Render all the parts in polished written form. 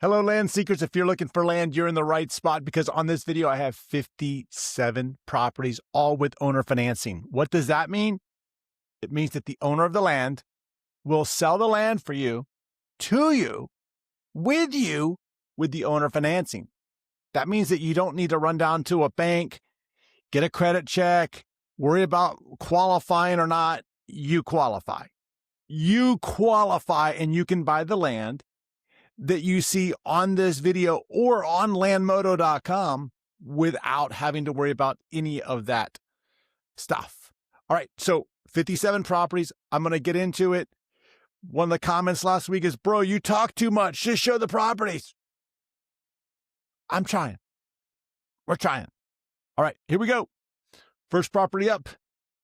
Hello, land seekers. If you're looking for land, you're in the right spot because on this video, I have 57 properties, all with owner financing. What does that mean? It means that the owner of the land will sell the land for you, to you, with the owner financing. That means that you don't need to run down to a bank, get a credit check, worry about qualifying or not. You qualify. You qualify and you can buy the land that you see on this video or on landmodo.com without having to worry about any of that stuff. All right, so 57 properties. I'm going to get into it. One of the comments last week is, bro, you talk too much. Just show the properties. I'm trying. We're trying. All right, here we go. First property up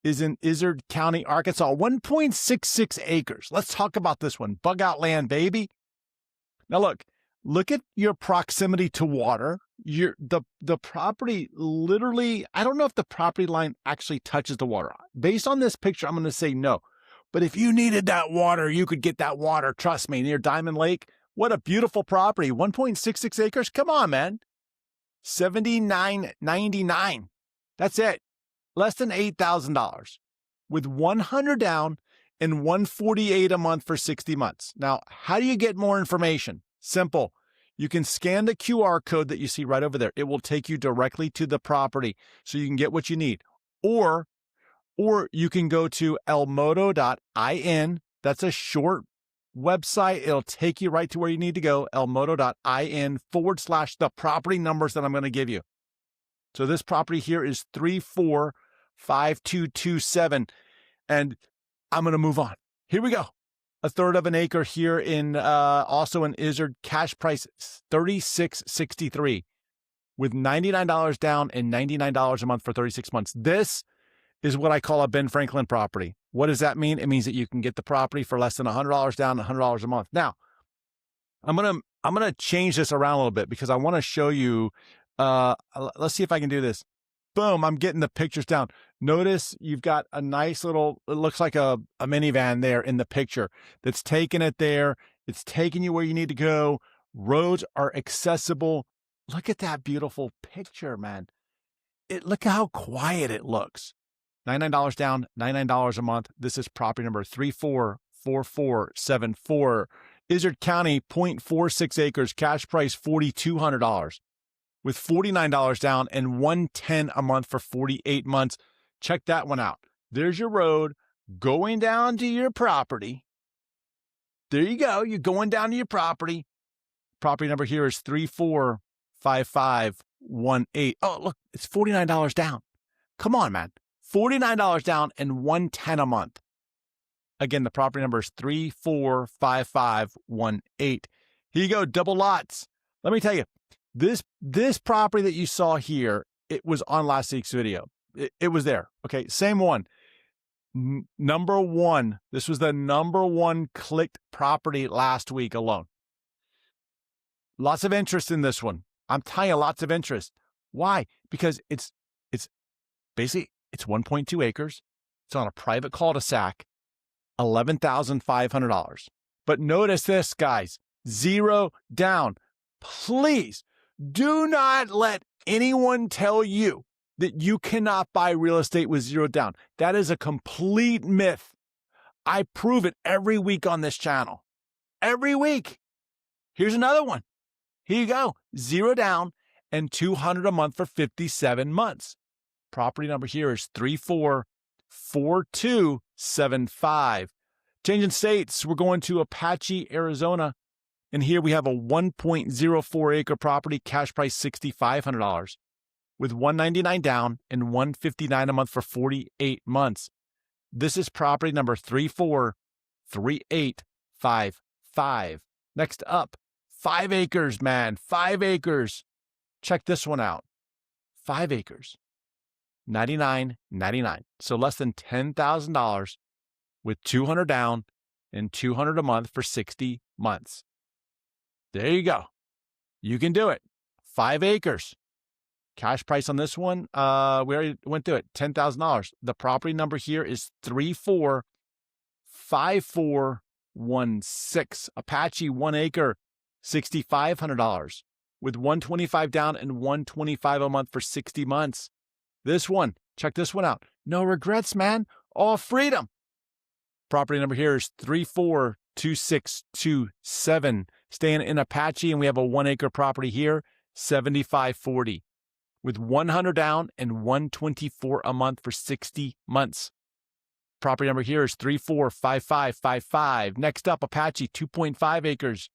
is in Izard County, Arkansas, 1.66 acres. Let's talk about this one. Bug out land, baby. Now look at your proximity to water. The property literally, I don't know if the property line actually touches the water. Based on this picture, I'm going to say no. But if you needed that water, you could get that water. Trust me, near Diamond Lake. What a beautiful property. 1.66 acres. Come on, man. $79.99. That's it. Less than $8,000 with $100 down and $148 a month for 60 months. Now, how do you get more information? Simple. You can scan the QR code that you see right over there. It will take you directly to the property so you can get what you need. Or you can go to elmodo.in. That's a short website. It'll take you right to where you need to go, elmodo.in/the property numbers that I'm going to give you. So this property here is 345227. And I'm going to move on. Here we go. A third of an acre here in also in Izard. Cash price $36.63 with $99 down and $99 a month for 36 months. This is what I call a Ben Franklin property. What does that mean? It means that you can get the property for less than $100 down, $100 a month. Now, I'm gonna change this around a little bit because I want to show you. Let's see if I can do this. Boom, I'm getting the pictures down. Notice you've got a nice little, it looks like a minivan there in the picture that's taking it there. It's taking you where you need to go. Roads are accessible. Look at that beautiful picture, man. Look how quiet it looks. $99 down, $99 a month. This is property number 344474. Izard County, 0.46 acres, cash price $4,200. With $49 down and $110 a month for 48 months. Check that one out. There's your road going down to your property. There you go. You're going down to your property. Property number here is 345518. Oh, look, it's $49 down. Come on, man. $49 down and $110 a month. Again, the property number is 345518. Here you go, double lots. Let me tell you. This property that you saw here, it was on last week's video. It was there. Okay, same one. Number one. This was the number one clicked property last week alone. Lots of interest in this one. I'm telling you, lots of interest. Why? Because it's basically 1.2 acres. It's on a private cul-de-sac. $11,500. But notice this, guys. 0 down. Please. Do not let anyone tell you that you cannot buy real estate with 0 down. That is a complete myth. I prove it every week on this channel. Every week. Here's another one. Here you go. 0 down and $200 a month for 57 months. Property number here is 344275. Changing states. We're going to Apache, Arizona. And here we have a 1.04 acre property, cash price $6,500 with $199 down and $159 a month for 48 months. This is property number 343855. Next up, 5 acres, man, 5 acres. Check this one out. 5 acres, $99.99. So less than $10,000 with $200 down and $200 a month for 60 months. There you go. You can do it. 5 acres. Cash price on this one, we already went through it, $10,000. The property number here is 345416. Apache, 1 acre, $6,500 with $125 down and $125 a month for 60 months. This one, check this one out. No regrets, man. All freedom. Property number here is 342627. Staying in Apache, and we have a 1 acre property here, $75.40 with $100 down and $124 a month for 60 months. Property number here is 345555. Next up, Apache, 2.5 acres,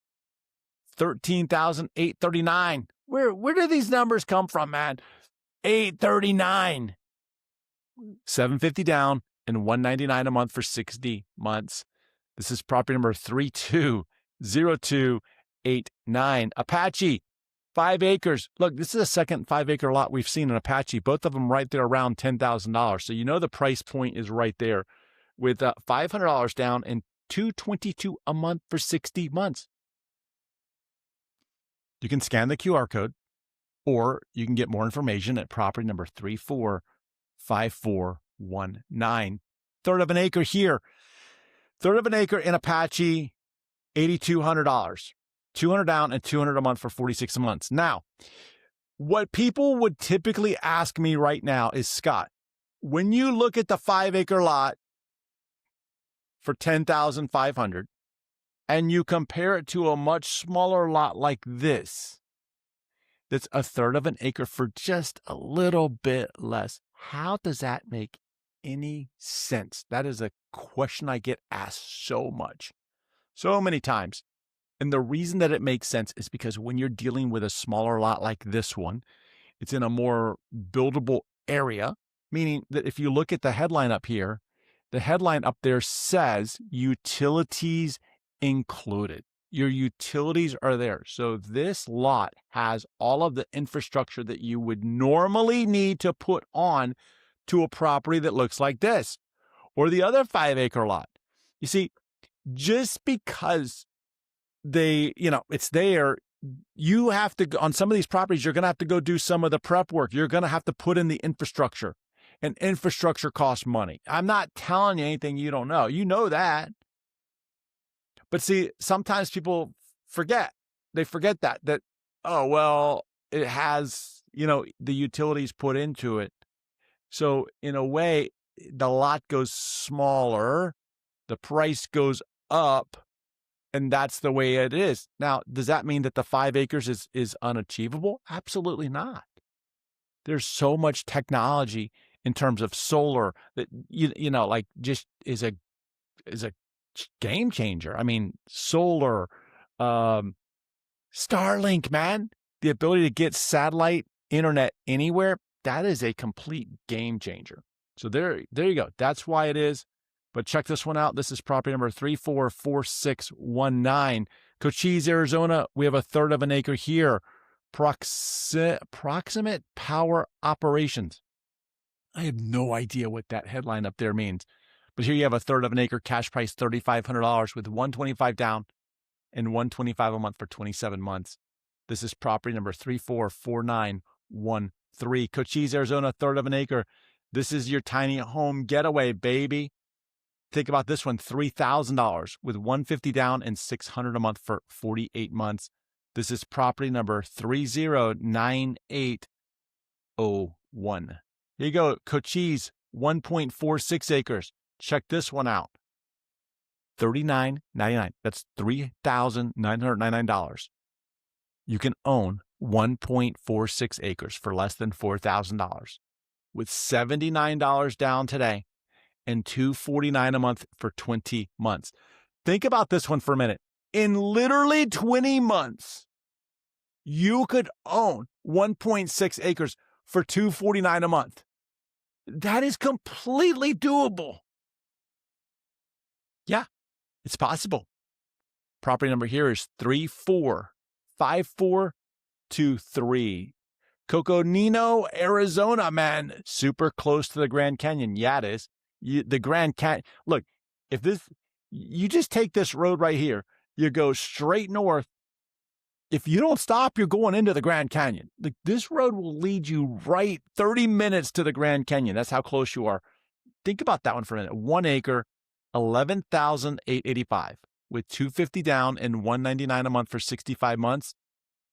$13,839. Where do these numbers come from, man? $839. $750 down and $199 a month for 60 months. This is property number 320289. Apache, 5 acres. Look, this is a second 5 acre lot we've seen in Apache. Both of them right there around $10,000. So you know the price point is right there with $500 down and $222 a month for 60 months. You can scan the QR code, or you can get more information at property number 345419. Third of an acre here. Third of an acre in Apache, $8,200. $200 down and $200 a month for 46 months. Now, what people would typically ask me right now is, Scott, when you look at the 5 acre lot for $10,500 and you compare it to a much smaller lot like this, that's a third of an acre for just a little bit less, how does that make any sense? That is a question I get asked so many times. And the reason that it makes sense is because when you're dealing with a smaller lot like this one, it's in a more buildable area, meaning that if you look at the headline up here, the headline up there says utilities included. Your utilities are there. So this lot has all of the infrastructure that you would normally need to put on to a property that looks like this or the other 5 acre lot. You see, just because it's there, you have to, on some of these properties, you're going to have to go do some of the prep work. You're going to have to put in the infrastructure, and infrastructure costs money. I'm not telling you anything you don't know. You know that. But see, sometimes people forget. They forget that, oh, well, it has, the utilities put into it. So in a way, the lot goes smaller, the price goes up, and that's the way it is. Now, does that mean that the 5 acres is unachievable? Absolutely not. There's so much technology in terms of solar that, just is a game changer. I mean, solar, Starlink, man, the ability to get satellite internet anywhere, that is a complete game changer. So there you go. That's why it is. But check this one out. This is property number 344619. Cochise, Arizona. We have a third of an acre here. Proximate power operations. I have no idea what that headline up there means. But here you have a third of an acre, cash price $3,500 with $125 down and $125 a month for 27 months. This is property number 344913. Cochise, Arizona, third of an acre. This is your tiny home getaway, baby. Think about this one, $3,000 with $150 down and $600 a month for 48 months. This is property number 309801. Here you go, Cochise, 1.46 acres. Check this one out. $39.99. That's $3,999. You can own 1.46 acres for less than $4,000 with $79 down today and $249 a month for 20 months. Think about this one for a minute. In literally 20 months, you could own 1.6 acres for $249 a month. That is completely doable. Yeah, it's possible. Property number here is 345423. Coconino, Arizona, man. Super close to the Grand Canyon. Yeah, it is. The Grand Canyon. Look, you just take this road right here. You go straight north. If you don't stop, you're going into the Grand Canyon. This road will lead you right 30 minutes to the Grand Canyon. That's how close you are. Think about that one for a minute. 1 acre, $11,885 with $250 down and $199 a month for 65 months.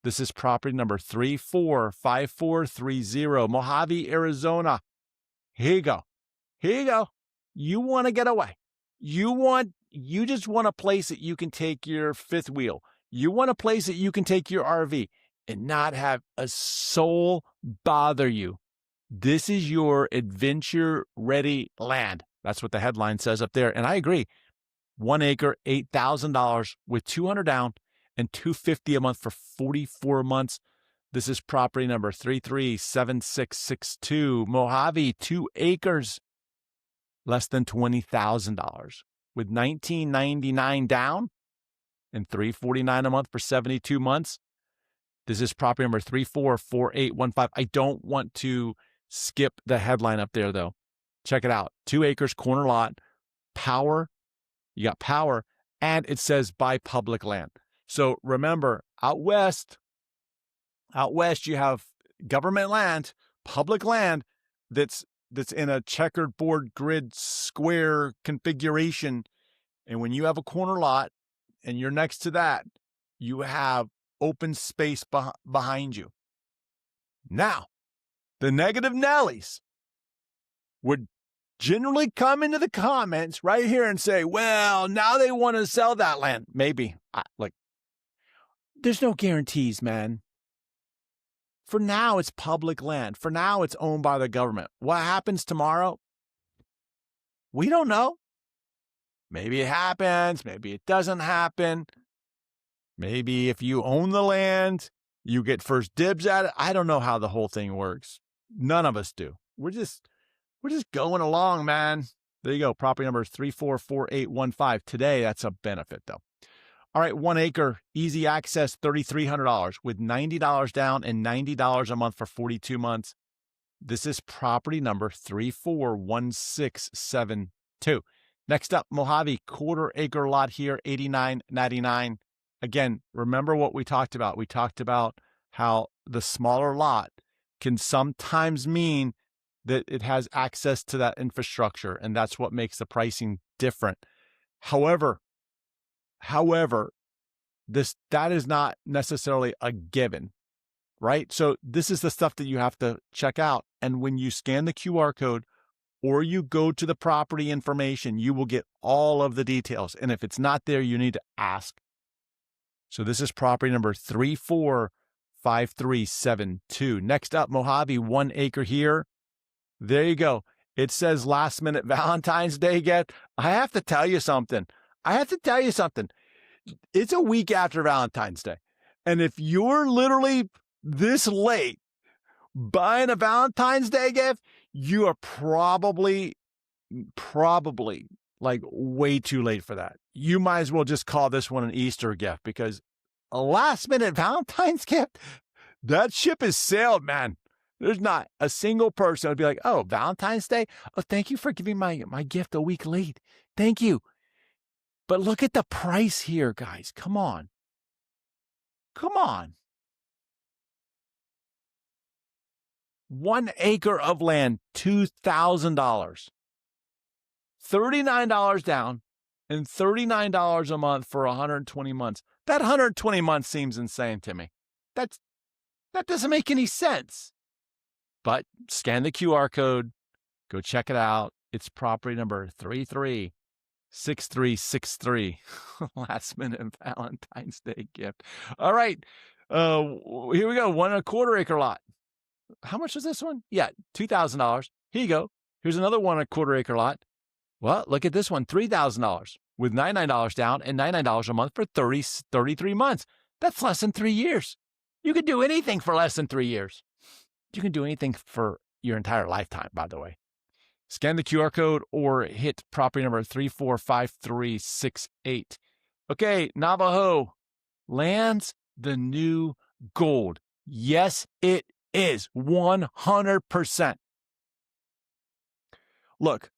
This is property number 345430, Mohave, Arizona. Here you go. Here you go. You want to get away. You just want a place that you can take your fifth wheel. You want a place that you can take your RV and not have a soul bother you. This is your adventure-ready land. That's what the headline says up there. And I agree. 1 acre, $8,000 with $200 down and $250 a month for 44 months. This is property number 337662, Mohave, 2 acres, less than $20,000 with $19.99 down and $349 a month for 72 months. This is property number 344815. I don't want to skip the headline up there, though. Check it out. 2 acres, corner lot, power. You got power, and it says buy public land. So remember, out west, you have government land, public land that's in a checkered board grid square configuration. And when you have a corner lot and you're next to that, you have open space behind you. Now, the negative Nellies would generally come into the comments right here and say, well, now they want to sell that land. Maybe. There's no guarantees, man. For now, it's public land. For now, it's owned by the government. What happens tomorrow? We don't know. Maybe it happens. Maybe it doesn't happen. Maybe if you own the land, you get first dibs at it. I don't know how the whole thing works. None of us do. We're just going along, man. There you go. Property number 344815. Today, that's a benefit, though. All right, 1 acre, easy access, $3,300 with $90 down and $90 a month for 42 months. This is property number 341672. Next up, Mohave, quarter acre lot here, $89.99. Again, remember what we talked about. We talked about how the smaller lot can sometimes mean that it has access to that infrastructure, and that's what makes the pricing different. However, that is not necessarily a given, right? So this is the stuff that you have to check out. And when you scan the QR code or you go to the property information, you will get all of the details. And if it's not there, you need to ask. So this is property number 345372. Next up, Mohave, 1 acre here. There you go. It says last minute Valentine's Day gift. I have to tell you something. It's a week after Valentine's Day. And if you're literally this late buying a Valentine's Day gift, you are probably like way too late for that. You might as well just call this one an Easter gift, because a last minute Valentine's gift, that ship has sailed, man. There's not a single person that would be like, oh, Valentine's Day? Oh, thank you for giving my gift a week late. Thank you. But look at the price here, guys. Come on. 1 acre of land, $2,000. $39 down and $39 a month for 120 months. That 120 months seems insane to me. That doesn't make any sense. But scan the QR code. Go check it out. It's property number 336363. Last minute Valentine's Day gift. All right. Here we go. 1 1/4 acre lot. How much was this one? Yeah, $2,000. Here you go. Here's another 1 1/4 acre lot. Well, look at this one. $3,000 with $99 down and $99 a month for 33 months. That's less than 3 years. You can do anything for less than 3 years. You can do anything for your entire lifetime, by the way. Scan the QR code or hit property number 345368. Okay, Navajo. Land's the new gold. Yes, it is. 100%. Look,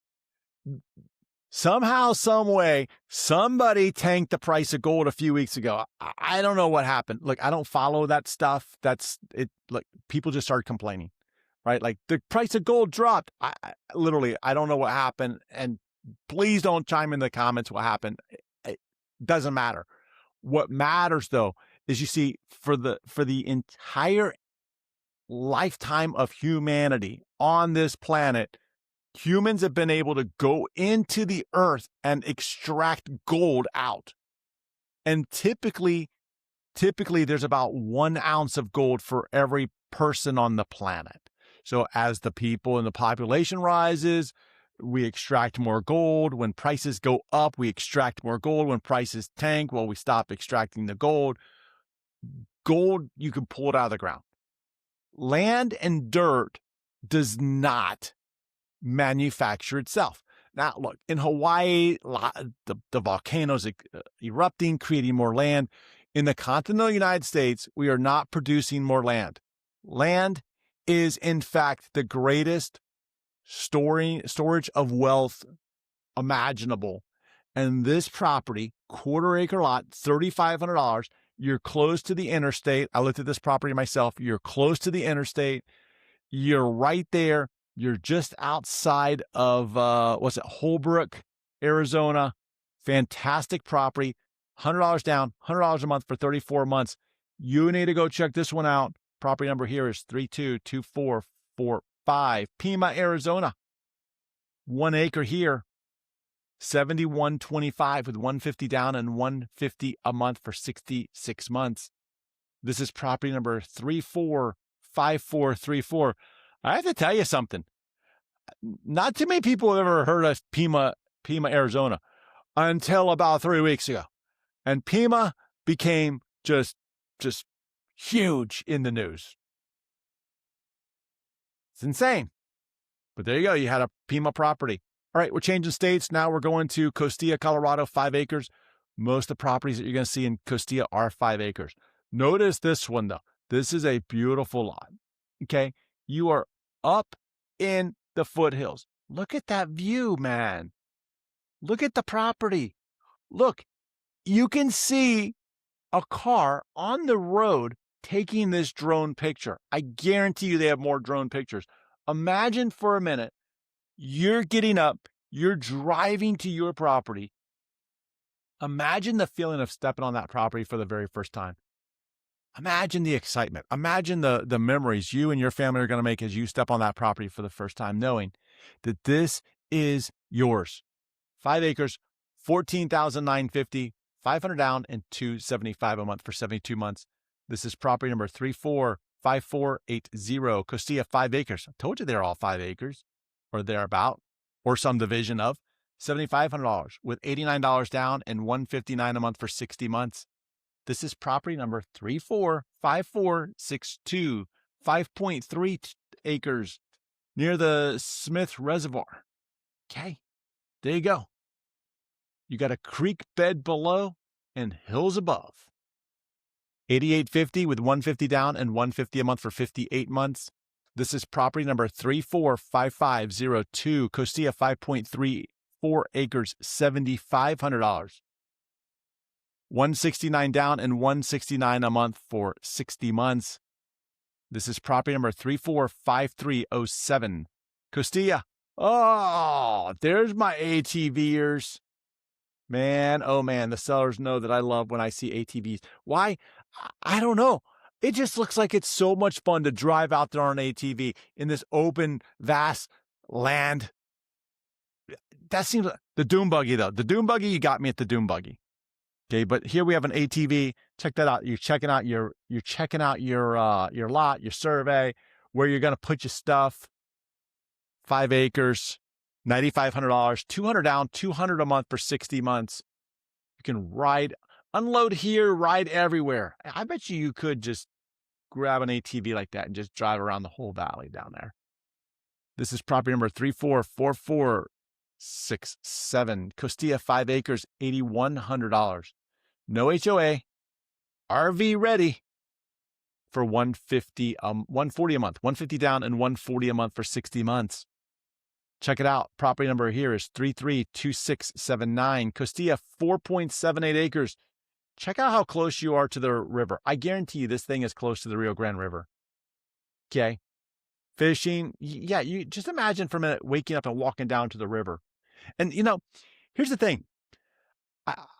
somehow, some way, somebody tanked the price of gold a few weeks ago. I don't know what happened. Look, I don't follow that stuff. That's it. Like, people just started complaining, right? Like, the price of gold dropped. I don't know what happened. And please don't chime in the comments what happened. Doesn't matter. What matters though is, you see, for the entire lifetime of humanity on this planet, humans have been able to go into the earth and extract gold out. And typically there's about 1 ounce of gold for every person on the planet. So as the people and the population rises, we extract more gold. When prices go up, we extract more gold. When prices tank, well, we stop extracting the gold. Gold, you can pull it out of the ground. Land and dirt does not manufacture itself. Now, look, in Hawaii, the volcanoes erupting, creating more land. In the continental United States, we are not producing more land. Land is, in fact, the greatest storage of wealth imaginable. And this property, quarter-acre lot, $3,500, you're close to the interstate. I looked at this property myself. You're close to the interstate. You're right there. You're just outside of, Holbrook, Arizona. Fantastic property. $100 down, $100 a month for 34 months. You need to go check this one out. Property number here is 322445, Pima, Arizona. 1 acre here, $71.25 with $150 down and $150 a month for 66 months. This is property number 345434. I have to tell you something. Not too many people have ever heard of Pima, Arizona, until about 3 weeks ago. And Pima became just huge in the news. It's insane. But there you go. You had a Pima property. All right, we're changing states. Now we're going to Costilla, Colorado, 5 acres. Most of the properties that you're going to see in Costilla are 5 acres. Notice this one, though. This is a beautiful lot. Okay? You are up in the foothills. Look at that view, man. Look at the property. Look, you can see a car on the road taking this drone picture. I guarantee you they have more drone pictures. Imagine for a minute, you're getting up, you're driving to your property. Imagine the feeling of stepping on that property for the very first time. Imagine the excitement. Imagine the memories you and your family are going to make as you step on that property for the first time, knowing that this is yours. 5 acres, $14,950, $500 down, and $275 a month for 72 months. This is property number 345480, Costilla, 5 acres. I told you they're all 5 acres or thereabout, or some division of. $7,500 with $89 down and $159 a month for 60 months. This is property number 345462, 5.3 acres near the Smith Reservoir. Okay, there you go. You got a creek bed below and hills above. $88.50 with $150 down and $150 a month for 58 months. This is property number 345502, Costilla, 5.34 acres, $7,500. $169 down and $169 a month for 60 months. This is property number 345307, Costilla. Oh, there's my ATVers. Man, oh man, the sellers know that I love when I see ATVs. Why? I don't know. It just looks like it's so much fun to drive out there on an ATV in this open, vast land. That seems like the dune buggy, though. The dune buggy, you got me at the dune buggy. Okay, but here we have an ATV. Check that out. You're checking out your lot, your survey, where you're going to put your stuff. 5 acres, $9,500, $200 down, $200 a month for 60 months. You can ride, unload here, ride everywhere. I bet you could just grab an ATV like that and just drive around the whole valley down there. This is property number 344467, Costilla, 5 acres, $8,100. No HOA, RV ready for $140 a month, $150 down and $140 a month for 60 months. Check it out. Property number here is 332679, Costilla, 4.78 acres. Check out how close you are to the river. I guarantee you this thing is close to the Rio Grande River. Okay. Fishing. Yeah, you just imagine for a minute waking up and walking down to the river. And, here's the thing.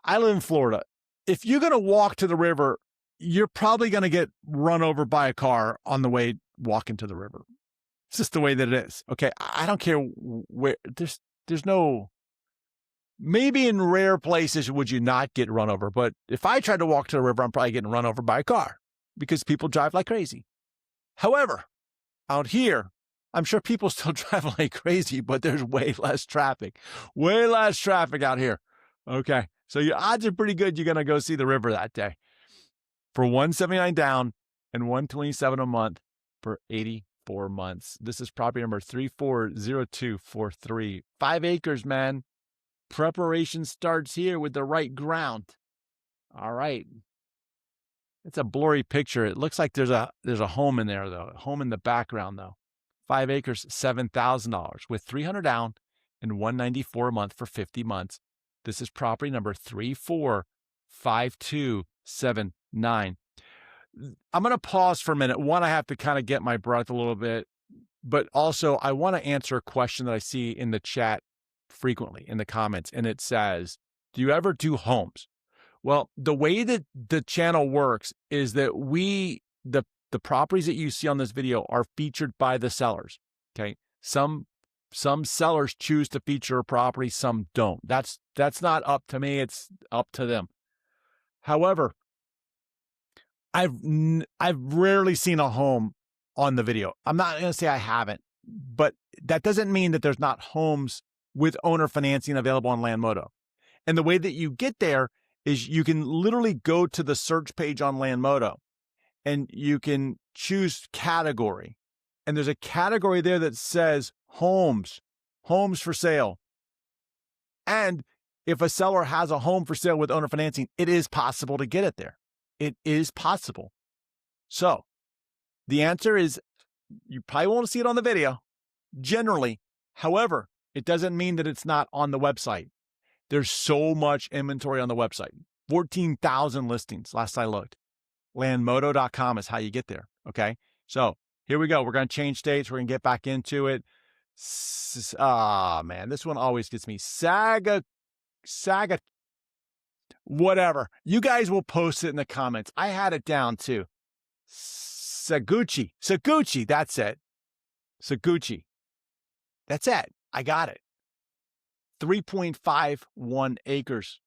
I live in Florida. If you're going to walk to the river, you're probably going to get run over by a car on the way walking to the river. It's just the way that it is. Okay. I don't care where there's no, maybe in rare places would you not get run over. But if I tried to walk to the river, I'm probably getting run over by a car because people drive like crazy. However, out here, I'm sure people still drive like crazy, but there's way less traffic out here. Okay. So your odds are pretty good you're going to go see the river that day for $179 down and $127 a month for 84 months. This is property number 340243. 5 acres, man. Preparation starts here with the right ground. All right. It's a blurry picture. It looks like there's a home in there, though. A home in the background, though. 5 acres, $7,000 with $300 down and $194 a month for 50 months. This is property number 345279. I'm going to pause for a minute. One, I have to kind of get my breath a little bit, but also I want to answer a question that I see in the chat frequently in the comments, and it says, do you ever do homes? Well, the way that the channel works is that the properties that you see on this video are featured by the sellers. Okay. Some sellers choose to feature a property, some don't. That's not up to me. It's up to them. However, I've rarely seen a home on the video. I'm not going to say I haven't, but that doesn't mean that there's not homes with owner financing available on Landmodo. And the way that you get there is you can literally go to the search page on Landmodo and you can choose category. And there's a category there that says homes for sale. And if a seller has a home for sale with owner financing, it is possible to get it there. It is possible. So the answer is you probably won't see it on the video generally. However, it doesn't mean that it's not on the website. There's so much inventory on the website. 14,000 listings last I looked. Landmodo.com is how you get there. Okay. So here we go. We're going to change states. We're going to get back into it. Man, this one always gets me. Saga, whatever. You guys will post it in the comments. I had it down too. Saguchi. That's it. Saguchi. That's it. I got it. 3.51 acres.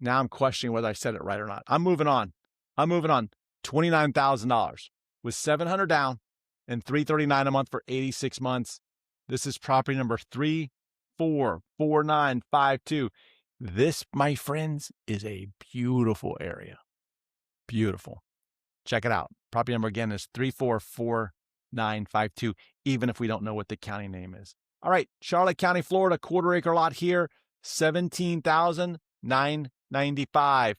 Now I'm questioning whether I said it right or not. I'm moving on. $29,000 with $700 down and $339 a month for 86 months. This is property number 344952. This, my friends, is a beautiful area. Beautiful. Check it out. Property number again is 344952, even if we don't know what the county name is. All right, Charlotte County, Florida, quarter acre lot here, $17,995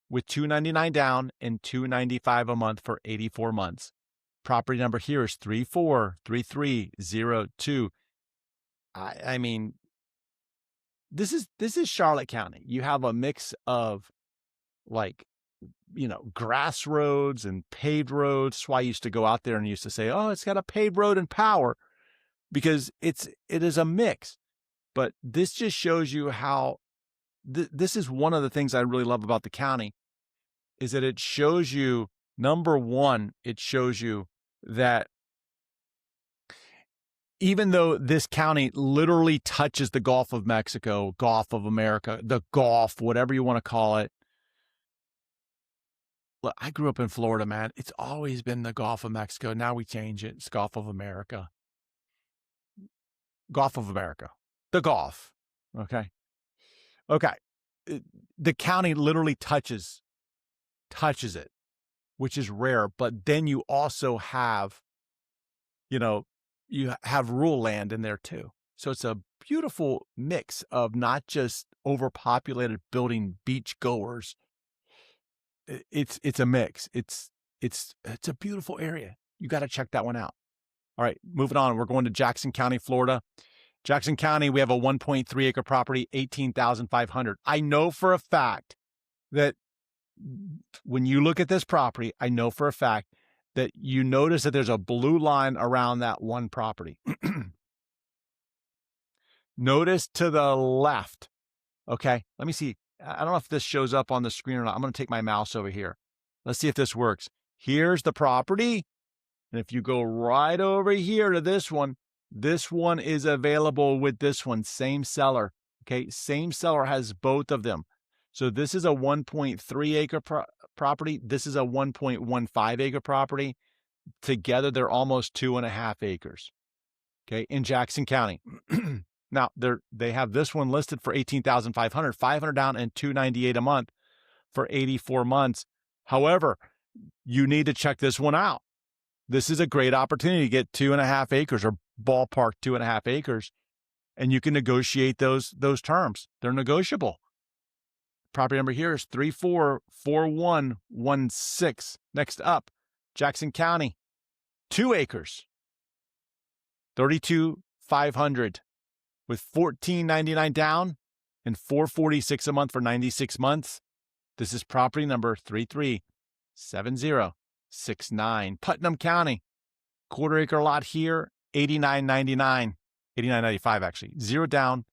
with $299 down and $295 a month for 84 months. Property number here is 343302. I mean, this is Charlotte County. You have a mix of grass roads and paved roads. That's why I used to go out there and used to say, oh, it's got a paved road and power, because it is a mix. But this just shows you how this is one of the things I really love about the county, is that it shows you, number one, it shows you that even though this county literally touches the Gulf of Mexico, Gulf of America, the Gulf, whatever you want to call it. Look, I grew up in Florida, man. It's always been the Gulf of Mexico. Now we change it. It's Gulf of America. Gulf of America. The Gulf. Okay. The county literally touches it, which is rare. But then you also have, you have rural land in there too. So it's a beautiful mix of not just overpopulated building beach goers. It's a mix. It's a beautiful area. You got to check that one out. All right, moving on. We're going to Jackson County, Florida. Jackson County, we have a 1.3 acre property, $18,500. I know for a fact that when you look at this property, I know for a fact that you notice that there's a blue line around that one property. Notice to the left, Okay, let me see. I don't know if this shows up on the screen or not. I'm going to take my mouse over here. Let's see if this works. Here's the property. And if you go right over here to this one is available with this one. Same seller. Okay, same seller has both of them. So this is a 1.3 acre property. This is a 1.15 acre property. Together, they're almost 2.5 acres. Okay, in Jackson County. Now, they have this one listed for $18,500, $500 down and $298 a month for 84 months. However, you need to check this one out. This is a great opportunity to get 2.5 acres or ballpark 2.5 acres, and you can negotiate those terms. They're negotiable. Property number here is 344116. Next up, Jackson County, 2 acres, $32,500 with $14.99 down and $446 a month for 96 months. This is property number 337069. Putnam County, quarter acre lot here, $89.99, $89.95 actually, 0 down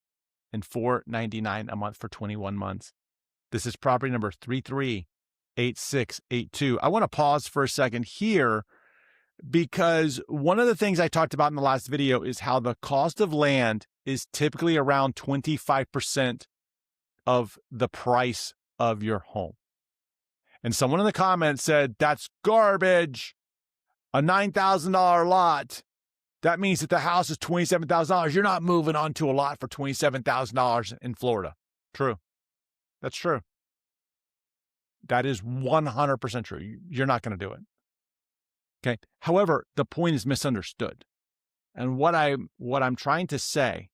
and $499 a month for 21 months. This is property number 338682. I want to pause for a second here because one of the things I talked about in the last video is how the cost of land is typically around 25% of the price of your home. And someone in the comments said, that's garbage. A $9,000 lot. That means that the house is $27,000. You're not moving onto a lot for $27,000 in Florida. True. That's true. That is 100% true. You're not going to do it. Okay. However, the point is misunderstood. And what I'm trying to say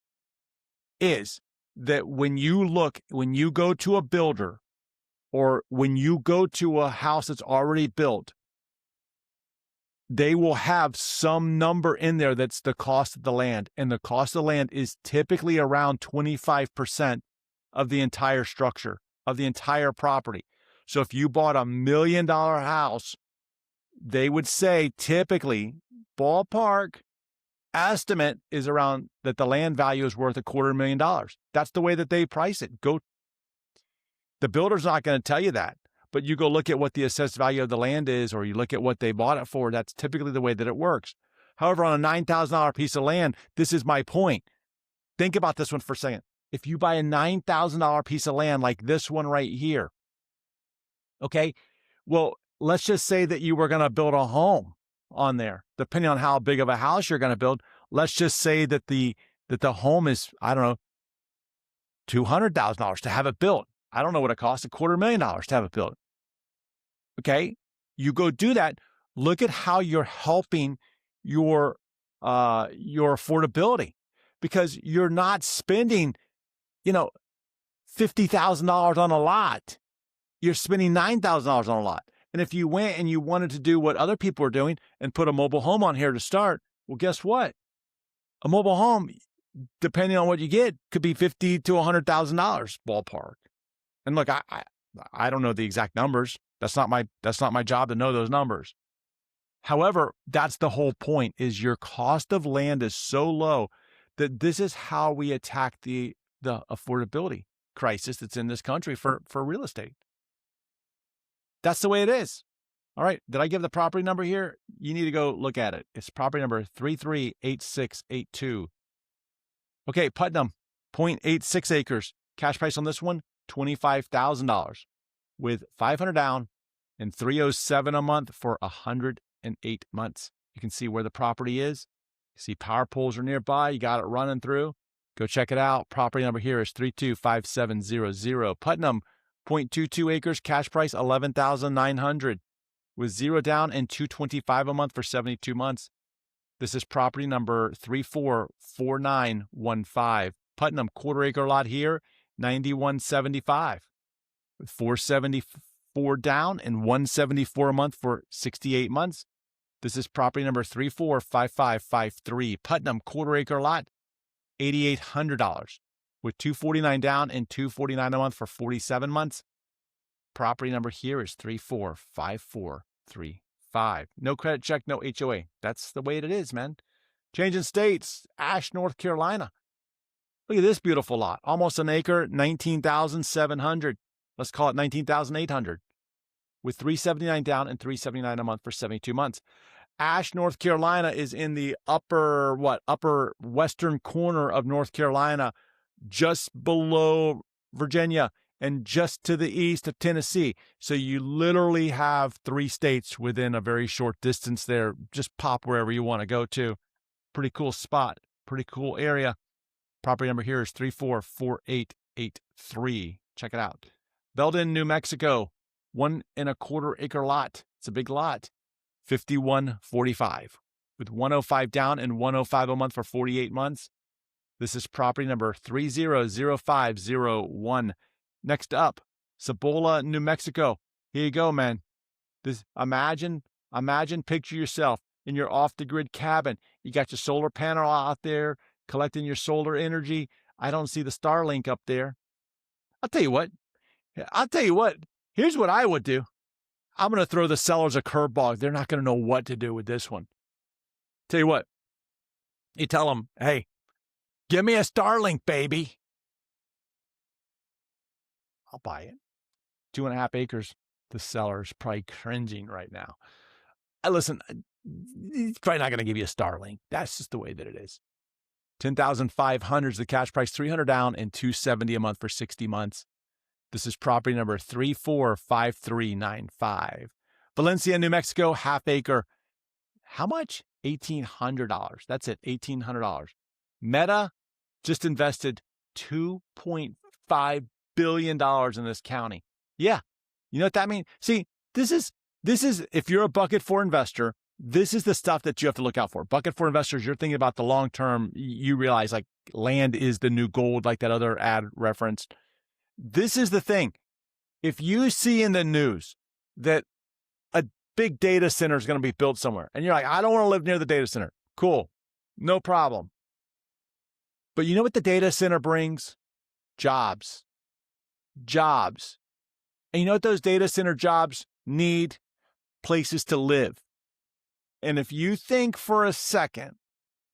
is that when you go to a builder or when you go to a house that's already built, they will have some number in there that's the cost of the land. And the cost of the land is typically around 25% of the entire structure, of the entire property. So if you bought $1 million house, they would say typically, ballpark estimate is around that the land value is worth $250,000. That's the way that they price it. The builder's not going to tell you that, but you go look at what the assessed value of the land is, or you look at what they bought it for. That's typically the way that it works. However, on a $9,000 piece of land, this is my point. Think about this one for a second. If you buy a $9,000 piece of land like this one right here, okay, well, let's just say that you were going to build a home on there, depending on how big of a house you're going to build. Let's just say that the home is, I don't know, $200,000 to have it built. I don't know what it costs, $250,000 to have it built. Okay, you go do that. Look at how you're helping your affordability, because you're not spending, $50,000 on a lot. You're spending $9,000 on a lot. And if you went and you wanted to do what other people are doing and put a mobile home on here to start, well, guess what? A mobile home, depending on what you get, could be $50,000 to $100,000 ballpark. And look, I don't know the exact numbers. That's not my job to know those numbers. However, that's the whole point, is your cost of land is so low that this is how we attack the affordability crisis that's in this country for real estate. That's the way it is. All right. Did I give the property number here? You need to go look at it. It's property number 338682. Okay. Putnam, 0.86 acres. Cash price on this one, $25,000 with $500 down and $307 a month for 108 months. You can see where the property is. You see power poles are nearby. You got it running through. Go check it out. Property number here is 325700. Putnam, 0.22 acres, cash price $11,900 with 0 down and $225 a month for 72 months. This is property number 344915. Putnam, quarter acre lot here, $91.75 with $474 down and $174 a month for 68 months. This is property number 345553. Putnam, quarter acre lot, $8,800 with $249 down and $249 a month for 47 months. Property number here is 345435. No credit check, no HOA. That's the way it is, man. Changing states, Ash, North Carolina. Look at this beautiful lot. Almost an acre, 19,700. Let's call it 19,800 with $379 down and $379 a month for 72 months. Ash, North Carolina is in the upper western corner of North Carolina, just below Virginia and just to the east of Tennessee. So you literally have 3 states within a very short distance there. Just pop wherever you want to go to. Pretty cool spot, pretty cool area. Property number here is 344883. Check it out. Belden, New Mexico, 1 1/4 acre lot. It's a big lot. 5145 with 105 down and 105 a month for 48 months. This is property number 300501. Next up, Cibola, New Mexico. Here you go, man. Imagine, picture yourself in your off-the-grid cabin. You got your solar panel out there collecting your solar energy. I don't see the Starlink up there. I'll tell you what. Here's what I would do. I'm going to throw the sellers a curveball. They're not going to know what to do with this one. Tell you what. You tell them, hey, give me a Starlink, baby. I'll buy it. 2.5 acres. The seller's probably cringing right now. Listen, he's probably not going to give you a Starlink. That's just the way that it is. 10,500 is the cash price, 300 down and 270 a month for 60 months. This is property number 345395. Valencia, New Mexico, half acre. How much? $1,800. That's it, $1,800. Meta just invested $2.5 billion in this county. Yeah. You know what that means? See, this is, if you're a bucket 4 investor, this is the stuff that you have to look out for. Bucket 4 investors, you're thinking about the long term. You realize like land is the new gold, like that other ad referenced. This is the thing. If you see in the news that a big data center is going to be built somewhere, and you're like, I don't want to live near the data center. Cool. No problem. But you know what the data center brings? Jobs. Jobs. And you know what those data center jobs need? Places to live. And if you think for a second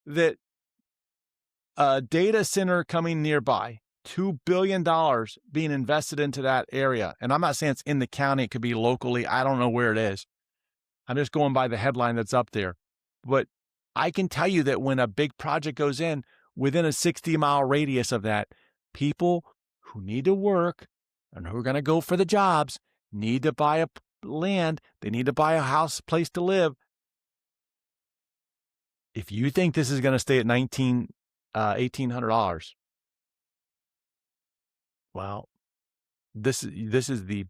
that a data center coming nearby, $2 billion being invested into that area, and I'm not saying it's in the county, it could be locally, I don't know where it is. I'm just going by the headline that's up there. But I can tell you that when a big project goes in, within a 60-mile radius of that, people who need to work and who are going to go for the jobs need to buy a land. They need to buy a house, place to live. If you think this is going to stay at $1,800, well, this is the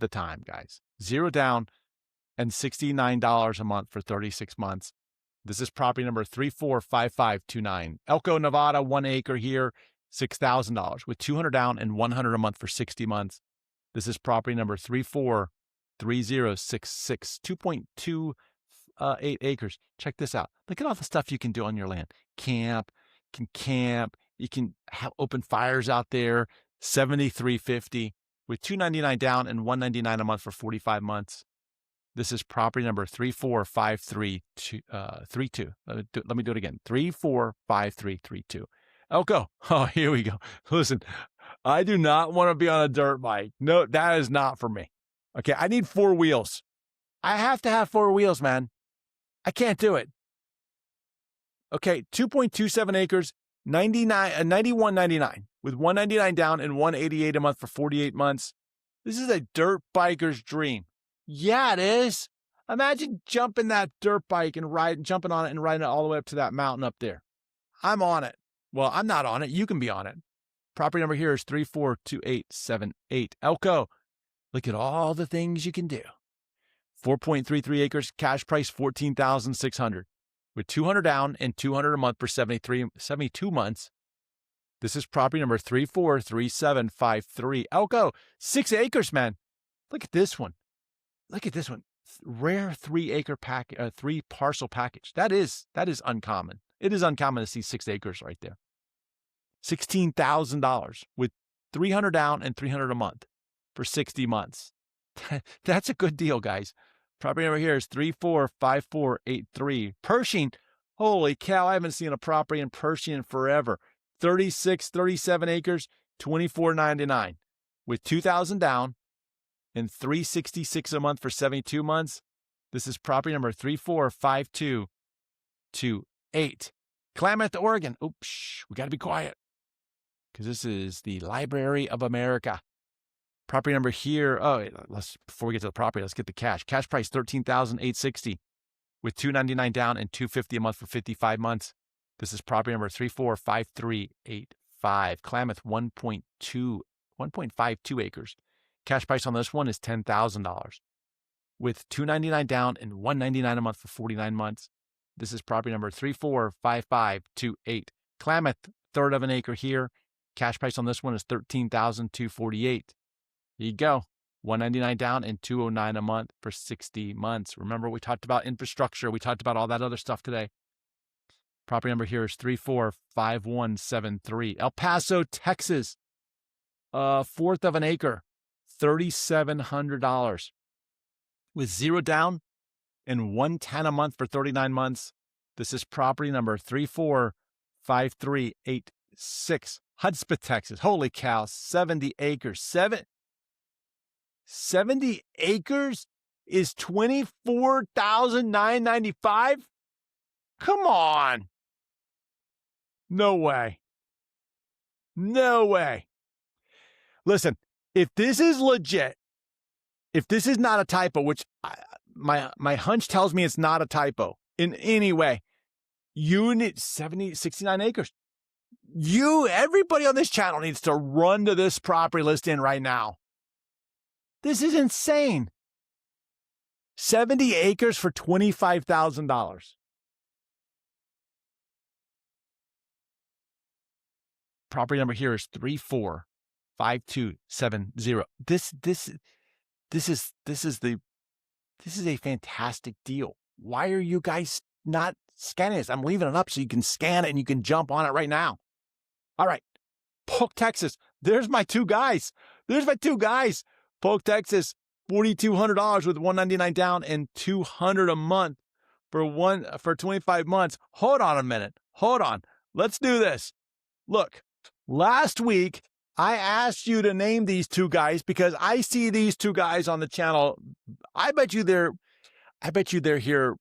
time, guys. 0 down and $69 a month for 36 months. This is property number 345529. Elko, Nevada, 1 acre here, $6,000 with $200 down and $100 a month for 60 months. This is property number 343066, 2.28 acres. Check this out. Look at all the stuff you can do on your land. Camp, you can have open fires out there. $73.50 with $299 down and $199 a month for 45 months. This is property number 345332. Let me do it again. 345332. Elko. Oh, here we go. Listen, I do not want to be on a dirt bike. No, that is not for me. Okay, I need 4 wheels. I have to have 4 wheels, man. I can't do it. Okay, 2.27 acres, $91.99 with $199 down and $188 a month for 48 months. This is a dirt biker's dream. Yeah, it is. Imagine jumping that dirt bike and jumping on it and riding it all the way up to that mountain up there. I'm on it. Well, I'm not on it. You can be on it. Property number here is 342878. Elko, look at all the things you can do. 4.33 acres, cash price $14,600 with $200 down and $200 a month for 72 months. This is property number 343753. Elko, 6 acres, man. Look at this one. Look at this one. Rare 3 parcel package. That is uncommon. It is uncommon to see 6 acres right there. $16,000 with $300 down and $300 a month for 60 months. That's a good deal, guys. Property number here is 345483. Pershing. Holy cow, I haven't seen a property in Pershing in forever. 36, 37 acres, $24.99 with $2,000 down and $366 a month for 72 months. This is property number 345228. Klamath, Oregon. Oops, we got to be quiet because this is the Library of America. Property number here. Oh, before we get to the property, let's get the cash. Cash price $13,860 with $299 down and $250 a month for 55 months. This is property number 345385. Klamath, 1.52 acres. Cash price on this one is $10,000 with $299 down and $199 a month for 49 months. This is property number 345528. Klamath, third of an acre here. Cash price on this one is $13,248. Here you go. $199 down and $209 a month for 60 months. Remember, we talked about infrastructure. We talked about all that other stuff today. Property number here is 345173. El Paso, Texas. Fourth of an acre. $3,700 with $0 down and $110 a month for 39 months. This is property number 345386. Hudspeth, Texas. Holy cow, 70 acres. 70 acres is $24,995? Come on. No way. No way. Listen, if this is legit, if this is not a typo, which my hunch tells me it's not a typo in any way, you need 69 acres. Everybody on this channel needs to run to this property listing right now. This is insane. 70 acres for $25,000. Property number here is 345270. This is a fantastic deal. Why are you guys not scanning this? I'm leaving it up so you can scan it and you can jump on it right now. All right. Polk, Texas. There's my two guys. Polk, Texas, $4,200 with $199 down and $200 a month for 25 months. Hold on a minute. Hold on. Let's do this. Look, last week I asked you to name these two guys because I see these two guys on the channel. I bet you they're here.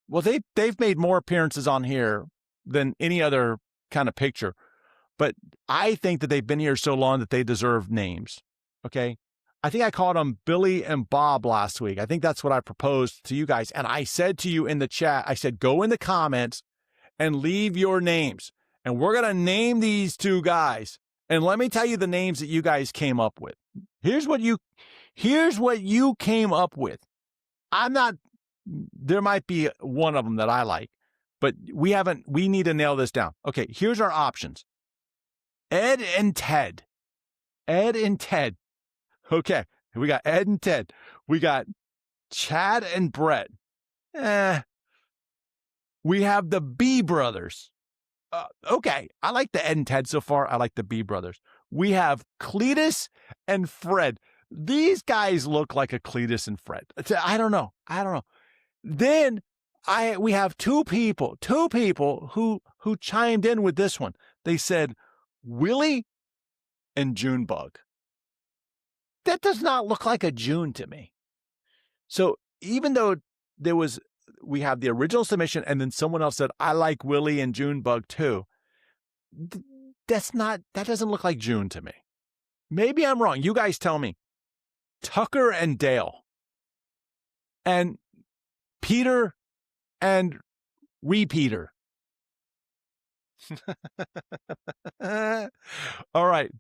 Well, they've made more appearances on here than any other kind of picture. But I think that they've been here so long that they deserve names. Okay? I think I called them Billy and Bob last week. I think that's what I proposed to you guys. And I said to you in the chat, I said, go in the comments and leave your names. And we're going to name these two guys. And let me tell you the names that you guys came up with. Here's what you came up with. There might be one of them that I like, but we need to nail this down. Okay, here's our options. Ed and Ted. Okay, we got Ed and Ted. We got Chad and Brett. We have the B brothers. Okay, I like the Ed and Ted so far. I like the B brothers. We have Cletus and Fred. These guys look like a Cletus and Fred. I don't know. Then we have two people who chimed in with this one. They said Willie and Junebug. That does not look like a June to me. So even though we have the original submission and then someone else said, I like Willie and Junebug too. That doesn't look like June to me. Maybe I'm wrong. You guys tell me. Tucker and Dale. And Peter and Repeater. All right.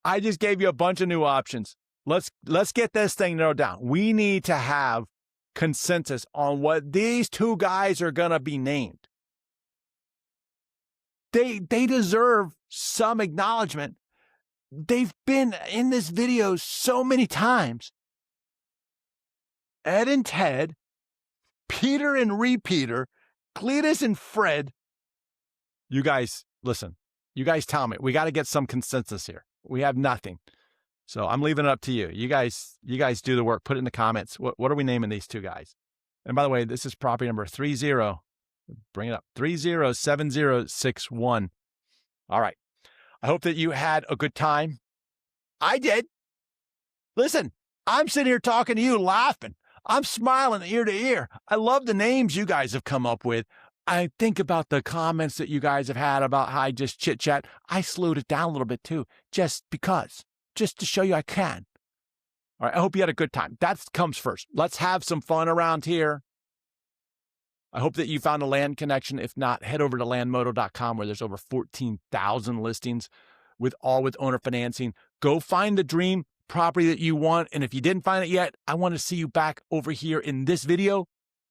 I just gave you a bunch of new options. Let's get this thing narrowed down. We need to have consensus on what these two guys are going to be named. They deserve some acknowledgement. They've been in this video so many times. Ed and Ted, Peter and Repeater, Cletus and Fred. You guys, listen. You guys tell me. We got to get some consensus here. We have nothing. So I'm leaving it up to you. You guys do the work. Put it in the comments. What are we naming these two guys? And by the way, this is property number 307061. All right. I hope that you had a good time. I did. Listen, I'm sitting here talking to you, laughing. I'm smiling ear to ear. I love the names you guys have come up with. I think about the comments that you guys have had about how I just chit chat. I slowed it down a little bit too, just because, just to show you I can. All right, I hope you had a good time. That comes first. Let's have some fun around here. I hope that you found a land connection. If not, head over to landmodo.com where there's over 14,000 listings with owner financing. Go find the dream property that you want. And if you didn't find it yet, I want to see you back over here in this video